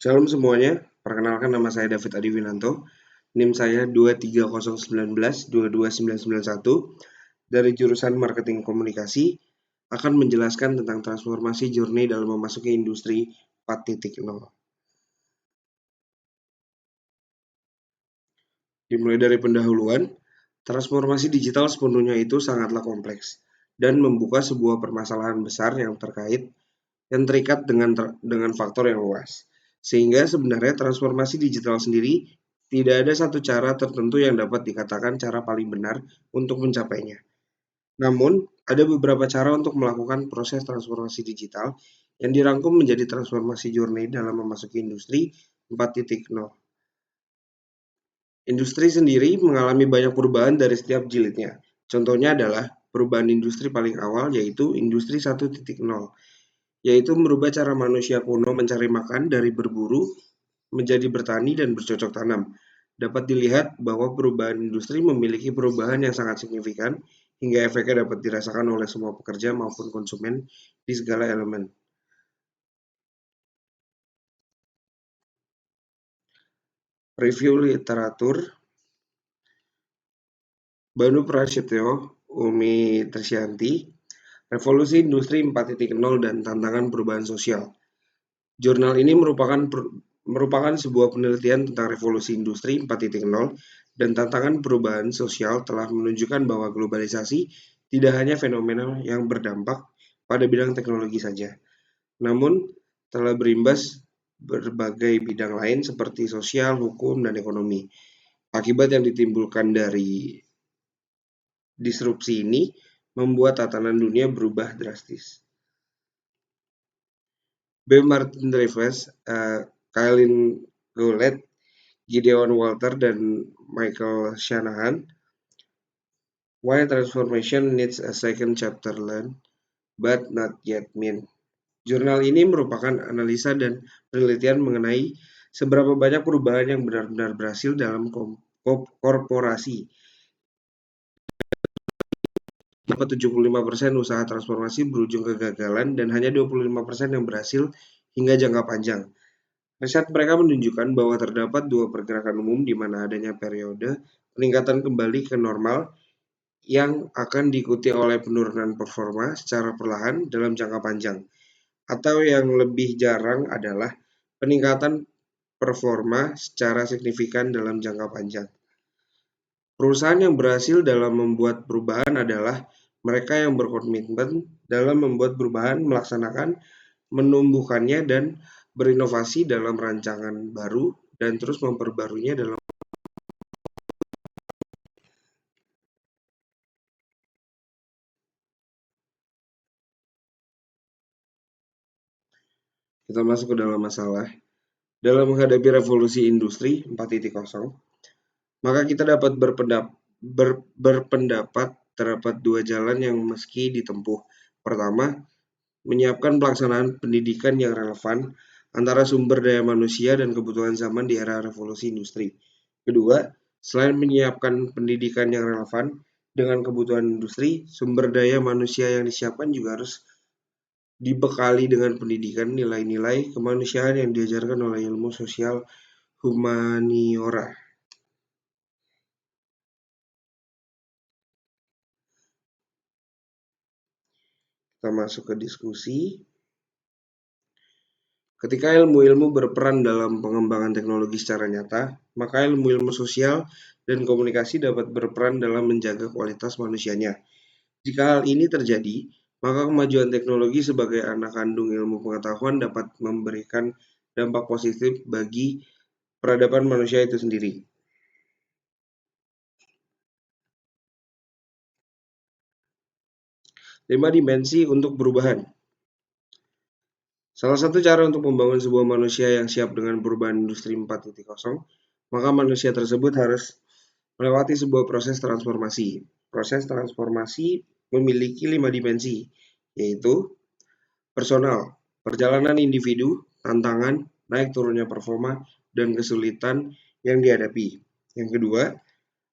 Shalom semuanya, perkenalkan nama saya David Adiwinanto, NIM saya 23019-22991 dari jurusan Marketing Komunikasi, akan menjelaskan tentang transformasi journey dalam memasuki industri 4.0. Dimulai dari pendahuluan, transformasi digital sepenuhnya itu sangatlah kompleks dan membuka sebuah permasalahan besar yang terikat dengan faktor yang luas. Sehingga sebenarnya transformasi digital sendiri tidak ada satu cara tertentu yang dapat dikatakan cara paling benar untuk mencapainya. Namun, ada beberapa cara untuk melakukan proses transformasi digital yang dirangkum menjadi transformasi journey dalam memasuki industri 4.0. Industri sendiri mengalami banyak perubahan dari setiap jilidnya. Contohnya adalah perubahan industri paling awal, yaitu industri 1.0, yaitu merubah cara manusia kuno mencari makan dari berburu menjadi bertani dan bercocok tanam. Dapat dilihat bahwa perubahan industri memiliki perubahan yang sangat signifikan hingga efeknya dapat dirasakan oleh semua pekerja maupun konsumen di segala elemen. Review literatur Banu Prasetyo, Umi Trisyanti, Revolusi Industri 4.0 dan Tantangan Perubahan Sosial. Jurnal ini merupakan sebuah penelitian tentang revolusi industri 4.0 dan tantangan perubahan sosial telah menunjukkan bahwa globalisasi tidak hanya fenomena yang berdampak pada bidang teknologi saja, namun telah berimbas berbagai bidang lain seperti sosial, hukum, dan ekonomi. Akibat yang ditimbulkan dari disrupsi ini membuat tatanan dunia berubah drastis. B. Martin Dreyfus, Kailin Goulet, Gideon Walter, dan Michael Shanahan. Why Transformation Needs a Second Chapter Learn, but Not Yet Mean. Jurnal ini merupakan analisa dan penelitian mengenai seberapa banyak perubahan yang benar-benar berhasil dalam korporasi. Dapat 75% usaha transformasi berujung kegagalan dan hanya 25% yang berhasil hingga jangka panjang. Riset mereka menunjukkan bahwa terdapat dua pergerakan umum di mana adanya periode peningkatan kembali ke normal yang akan diikuti oleh penurunan performa secara perlahan dalam jangka panjang, atau yang lebih jarang adalah peningkatan performa secara signifikan dalam jangka panjang. Perusahaan yang berhasil dalam membuat perubahan adalah mereka yang berkomitmen dalam membuat perubahan, melaksanakan, menumbuhkannya, dan berinovasi dalam rancangan baru dan terus memperbaruinya dalam. Kita masuk ke dalam masalah. Dalam menghadapi revolusi industri 4.0, maka kita dapat berpendapat terdapat dua jalan yang meski ditempuh. Pertama, menyiapkan pelaksanaan pendidikan yang relevan antara sumber daya manusia dan kebutuhan zaman di era revolusi industri. Kedua, selain menyiapkan pendidikan yang relevan dengan kebutuhan industri, sumber daya manusia yang disiapkan juga harus dibekali dengan pendidikan nilai-nilai kemanusiaan yang diajarkan oleh ilmu sosial humaniora. Kita masuk ke diskusi. Ketika ilmu-ilmu berperan dalam pengembangan teknologi secara nyata, maka ilmu-ilmu sosial dan komunikasi dapat berperan dalam menjaga kualitas manusianya. Jika hal ini terjadi, maka kemajuan teknologi sebagai anak kandung ilmu pengetahuan dapat memberikan dampak positif bagi peradaban manusia itu sendiri. Lima dimensi untuk perubahan. Salah satu cara untuk membangun sebuah manusia yang siap dengan perubahan industri 4.0, maka manusia tersebut harus melewati sebuah proses transformasi. Proses transformasi memiliki 5 dimensi, yaitu personal, perjalanan individu, tantangan, naik turunnya performa, dan kesulitan yang dihadapi. Yang kedua,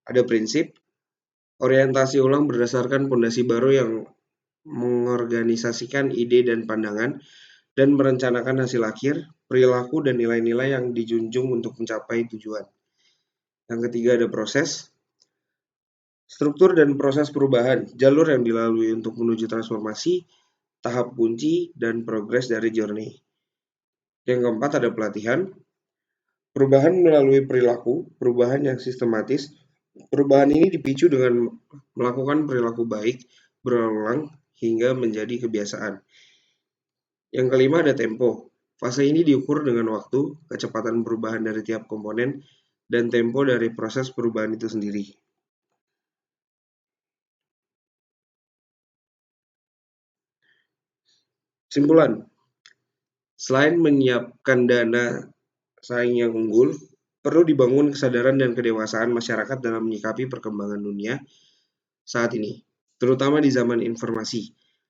ada prinsip, orientasi ulang berdasarkan fondasi baru yang mengorganisasikan ide dan pandangan dan merencanakan hasil akhir. perilaku, dan nilai-nilai yang dijunjung untuk mencapai tujuan. Yang ketiga ada proses, struktur dan proses perubahan, jalur yang dilalui untuk menuju transformasi, tahap kunci, dan progres dari journey. Yang keempat ada pelatihan, perubahan melalui perilaku, perubahan yang sistematis. Perubahan ini dipicu dengan melakukan perilaku baik berulang-ulang hingga menjadi kebiasaan. Yang kelima ada tempo. Fase ini diukur dengan waktu, kecepatan perubahan dari tiap komponen, dan tempo dari proses perubahan itu sendiri. Simpulan, selain menyiapkan dana saing yang unggul, perlu dibangun kesadaran dan kedewasaan masyarakat dalam menyikapi perkembangan dunia saat ini, terutama di zaman informasi.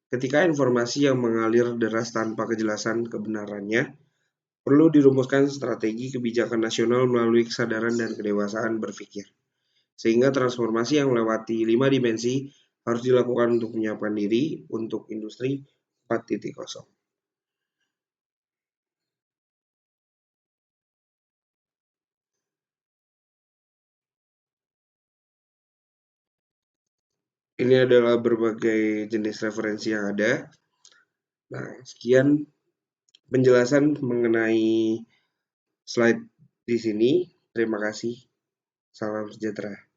Ketika informasi yang mengalir deras tanpa kejelasan kebenarannya, perlu dirumuskan strategi kebijakan nasional melalui kesadaran dan kedewasaan berpikir. Sehingga transformasi yang melewati 5 dimensi harus dilakukan untuk menyiapkan diri untuk industri 4.0. Ini adalah berbagai jenis referensi yang ada. Nah, sekian penjelasan mengenai slide di sini. Terima kasih. Salam sejahtera.